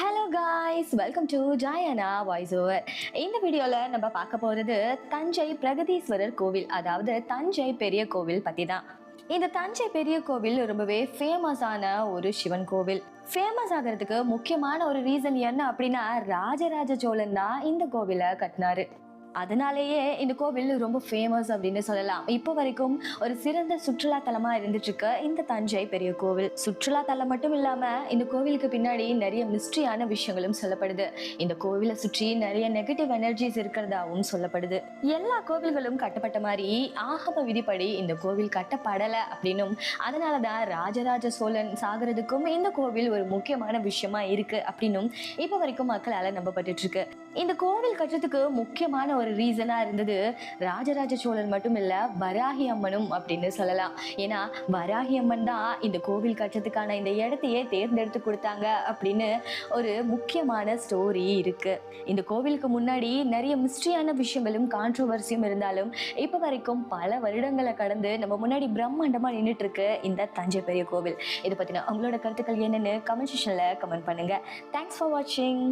Hello guys, welcome to Joyana voice over. இந்த வீடியோவில் நம்ம பார்க்க போகிறது தஞ்சை பிரகதீஸ்வரர் கோவில், அதாவது தஞ்சை பெரிய கோவில் பற்றி தான். இந்த தஞ்சை பெரிய கோவில் ரொம்பவே ஃபேமஸான ஒரு சிவன் கோவில். ஃபேமஸ் ஆகிறதுக்கு முக்கியமான ஒரு ரீசன் என்ன அப்படின்னா, ராஜராஜ சோழன் தான் இந்த கோவிலை கட்டினாரு. அதனாலேயே இந்த கோவில் ரொம்ப ஃபேமஸ் அப்படின்னு சொல்லலாம். இப்போ வரைக்கும் ஒரு சிறந்த சுற்றுலா தலமா இருந்துட்டு இருக்க இந்த தஞ்சை பெரிய கோவில் சுற்றுலா தலம் மட்டும் இல்லாம இந்த கோவிலுக்கு பின்னாடி நிறைய மிஸ்ட்ரியான விஷயங்களும் சொல்லப்படுது. இந்த கோவிலை சுற்றி நிறைய நெகட்டிவ் எனர்ஜிஸ் இருக்கிறதாவும் சொல்லப்படுது. எல்லா கோவில்களும் கட்டப்பட்ட மாதிரி ஆகம விதிப்படி இந்த கோவில் கட்டப்படலை அப்படின்னும், அதனாலதான் ராஜராஜ சோழன் சாகிறதுக்கும் இந்த கோவில் ஒரு முக்கியமான விஷயமா இருக்கு அப்படின்னும் இப்போ வரைக்கும் மக்களால நம்பப்பட்டு இருக்கு. இந்த கோவில் கட்டுறதுக்கு முக்கியமான ஒரு ரீசனா இருந்தது ராஜராஜ சோழன் மட்டும் இல்ல, வராகி அம்மனும் அப்படின்னு சொல்லலாம். ஏன்னா வராகி அம்மன் தான் இந்த கோவில் கட்டுறதுக்கான இந்த இடத்தையே தேர்ந்தெடுத்து கொடுத்தாங்க அப்படின்னு ஒரு முக்கியமான ஸ்டோரி இருக்கு. இந்த கோவிலுக்கு முன்னாடி நிறைய மிஸ்ட்ரியான விஷயங்களும் கான்ட்ரோவர்சியும் இருந்தாலும் இப்ப வரைக்கும் பல வருடங்களை கடந்து நம்ம முன்னாடி பிரம்மாண்டமா நின்றுட்டு இருக்கு இந்த தஞ்சை பெரிய கோவில். இதை பத்தின உங்களோட கருத்துக்கள் என்னன்னு கமெண்ட் செக்ஷன்ல கமெண்ட் பண்ணுங்க. தேங்க்ஸ் ஃபார் வாட்சிங்.